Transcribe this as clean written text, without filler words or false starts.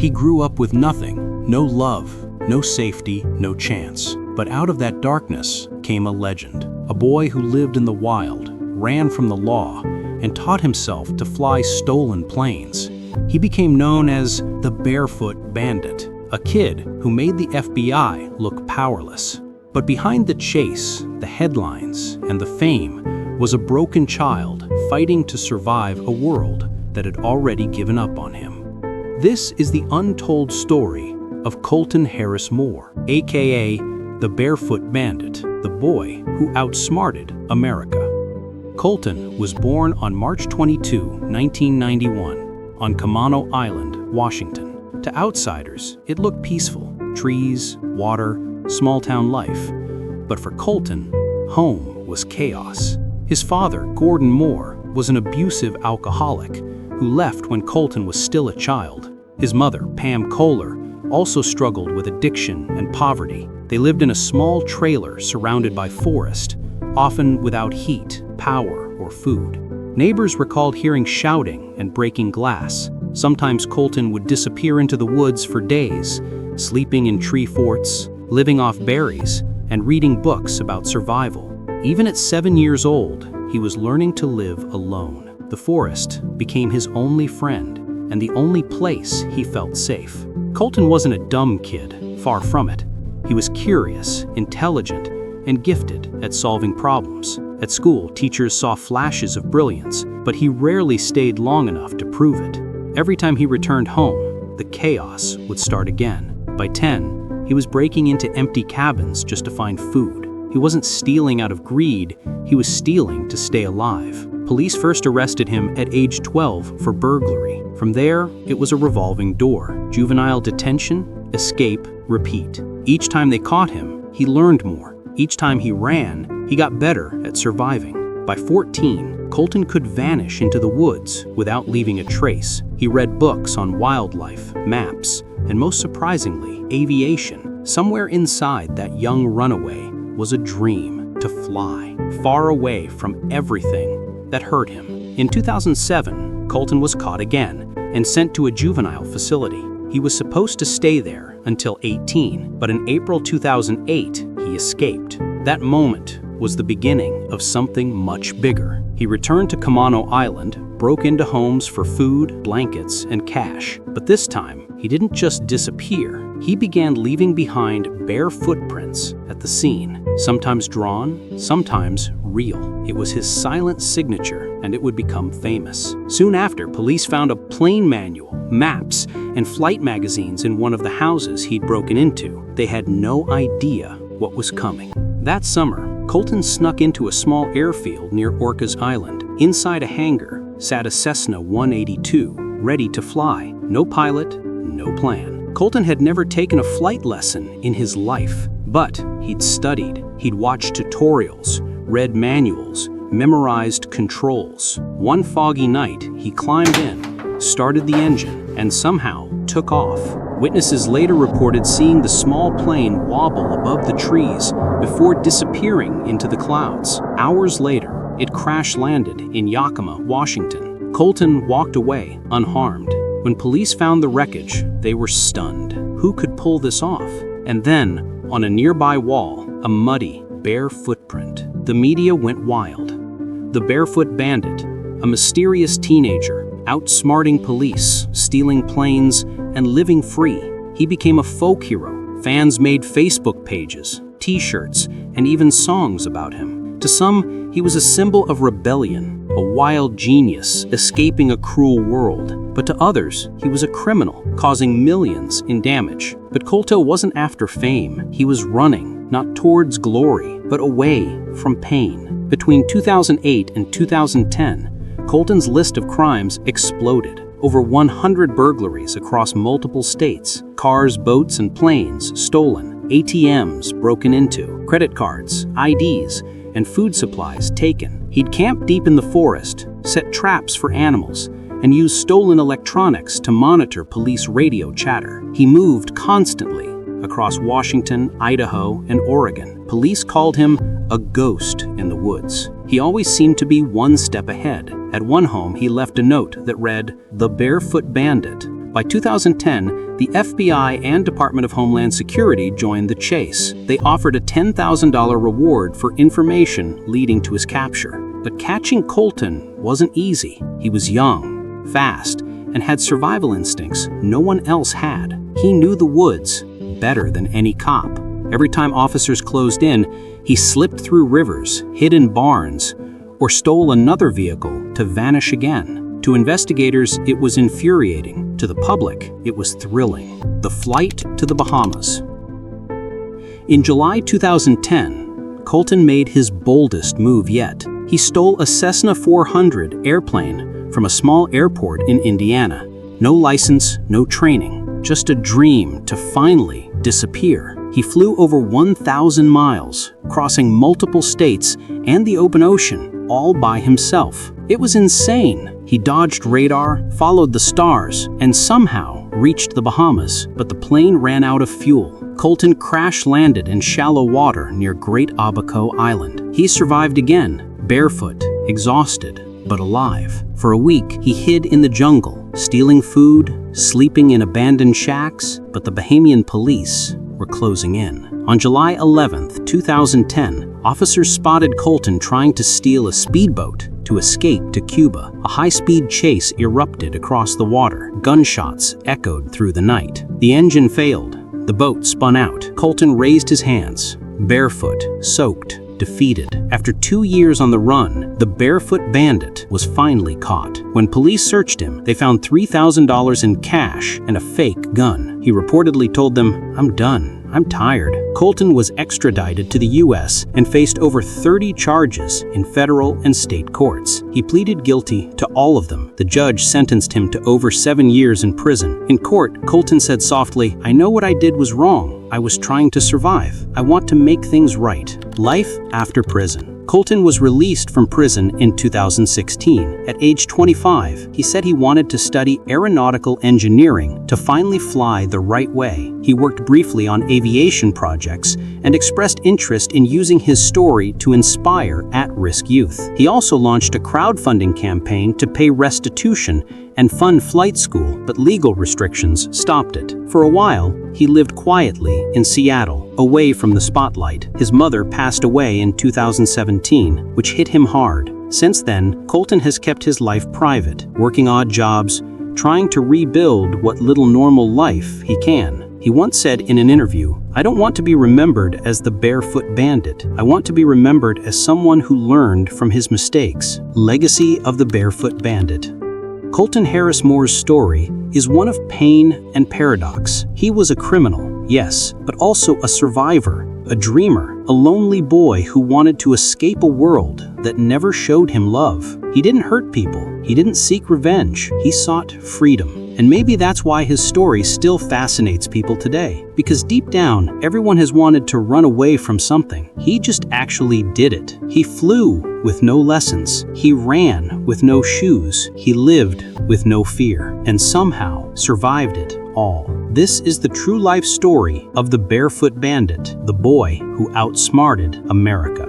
He grew up with nothing, no love, no safety, no chance. But out of that darkness came a legend. A boy who lived in the wild, ran from the law, and taught himself to fly stolen planes. He became known as the Barefoot Bandit, a kid who made the FBI look powerless. But behind the chase, the headlines, and the fame was a broken child fighting to survive a world that had already given up on him. This is the untold story of Colton Harris-Moore, aka the Barefoot Bandit, the boy who outsmarted America. Colton was born on March 22, 1991, on Camano Island, Washington. To outsiders, it looked peaceful: trees, water, small-town life. But for Colton, home was chaos. His father, Gordon Moore, was an abusive alcoholic who left when Colton was still a child. His mother, Pam Kohler, also struggled with addiction and poverty. They lived in a small trailer surrounded by forest, often without heat, power, or food. Neighbors recalled hearing shouting and breaking glass. Sometimes Colton would disappear into the woods for days, sleeping in tree forts, living off berries, and reading books about survival. Even at 7 years old, he was learning to live alone. The forest became his only friend and the only place he felt safe. Colton wasn't a dumb kid, far from it. He was curious, intelligent, and gifted at solving problems. At school, teachers saw flashes of brilliance, but he rarely stayed long enough to prove it. Every time he returned home, the chaos would start again. By 10, he was breaking into empty cabins just to find food. He wasn't stealing out of greed, he was stealing to stay alive. Police first arrested him at age 12 for burglary. From there, it was a revolving door. Juvenile detention, escape, repeat. Each time they caught him, he learned more. Each time he ran, he got better at surviving. By 14, Colton could vanish into the woods without leaving a trace. He read books on wildlife, maps, and most surprisingly, aviation. Somewhere inside that young runaway was a dream to fly, far away from everything that hurt him. In 2007, Colton was caught again and sent to a juvenile facility. He was supposed to stay there until 18, but in April 2008, he escaped. That moment was the beginning of something much bigger. He returned to Camano Island, broke into homes for food, blankets, and cash. But this time, he didn't just disappear. He began leaving behind bare footprints at the scene, sometimes drawn, sometimes real. It was his silent signature, and it would become famous. Soon after, police found a plane manual, maps, and flight magazines in one of the houses he'd broken into. They had no idea what was coming. That summer, Colton snuck into a small airfield near Orcas Island. Inside a hangar sat a Cessna 182, ready to fly. No pilot, no plan. Colton had never taken a flight lesson in his life, but he'd studied. He'd watched tutorials, read manuals, memorized controls. One foggy night, he climbed in, started the engine, and somehow took off. Witnesses later reported seeing the small plane wobble above the trees before disappearing into the clouds. Hours later, it crash-landed in Yakima, Washington. Colton walked away unharmed. When police found the wreckage, they were stunned. Who could pull this off? And then, on a nearby wall, a muddy, bare footprint. The media went wild. The Barefoot Bandit, a mysterious teenager, outsmarting police, stealing planes, and living free. He became a folk hero. Fans made Facebook pages, t-shirts, and even songs about him. To some, he was a symbol of rebellion, a wild genius escaping a cruel world. But to others, he was a criminal, causing millions in damage. But Colton wasn't after fame. He was running, not towards glory, but away from pain. Between 2008 and 2010, Colton's list of crimes exploded. Over 100 burglaries across multiple states, cars, boats, and planes stolen, ATMs broken into, credit cards, IDs, and food supplies taken. He'd camp deep in the forest, set traps for animals, and use stolen electronics to monitor police radio chatter. He moved constantly across Washington, Idaho, and Oregon. Police called him a ghost in the woods. He always seemed to be one step ahead. At one home, he left a note that read, "The Barefoot Bandit, By 2010, the FBI and Department of Homeland Security joined the chase. They offered a $10,000 reward for information leading to his capture. But catching Colton wasn't easy. He was young, fast, and had survival instincts no one else had. He knew the woods better than any cop. Every time officers closed in, he slipped through rivers, hid in barns, or stole another vehicle to vanish again. To investigators, it was infuriating. To the public, it was thrilling. The flight to the Bahamas. In July 2010, Colton made his boldest move yet. He stole a Cessna 400 airplane from a small airport in Indiana. No license, no training, just a dream to finally disappear. He flew over 1,000 miles, crossing multiple states and the open ocean, all by himself. It was insane. He dodged radar, followed the stars, and somehow reached the Bahamas, but the plane ran out of fuel. Colton crash-landed in shallow water near Great Abaco Island. He survived again, barefoot, exhausted, but alive. For a week, he hid in the jungle, stealing food, sleeping in abandoned shacks, but the Bahamian police were closing in. On July 11, 2010, officers spotted Colton trying to steal a speedboat to escape to Cuba. A high-speed chase erupted across the water. Gunshots echoed through the night. The engine failed. The boat spun out. Colton raised his hands, barefoot, soaked, defeated. After 2 years on the run, the Barefoot Bandit was finally caught. When police searched him, they found $3,000 in cash and a fake gun. He reportedly told them, "I'm done. I'm tired." Colton was extradited to the U.S. and faced over 30 charges in federal and state courts. He pleaded guilty to all of them. The judge sentenced him to over 7 years in prison. In court, Colton said softly, "I know what I did was wrong. I was trying to survive. I want to make things right." Life after prison. Colton was released from prison in 2016. At age 25, he said he wanted to study aeronautical engineering to finally fly the right way. He worked briefly on aviation projects and expressed interest in using his story to inspire at-risk youth. He also launched a crowdfunding campaign to pay restitution and fund flight school, but legal restrictions stopped it. For a while, he lived quietly in Seattle, away from the spotlight. His mother passed away in 2017, which hit him hard. Since then, Colton has kept his life private, working odd jobs, trying to rebuild what little normal life he can. He once said in an interview, "I don't want to be remembered as the Barefoot Bandit. I want to be remembered as someone who learned from his mistakes." Legacy of the Barefoot Bandit. Colton Harris-Moore's story is one of pain and paradox. He was a criminal, yes, but also a survivor, a dreamer, a lonely boy who wanted to escape a world that never showed him love. He didn't hurt people. He didn't seek revenge. He sought freedom. And maybe that's why his story still fascinates people today. Because deep down, everyone has wanted to run away from something. He just actually did it. He flew with no lessons. He ran with no shoes. He lived with no fear. And somehow survived it all. This is the true life story of the Barefoot Bandit, the boy who outsmarted America.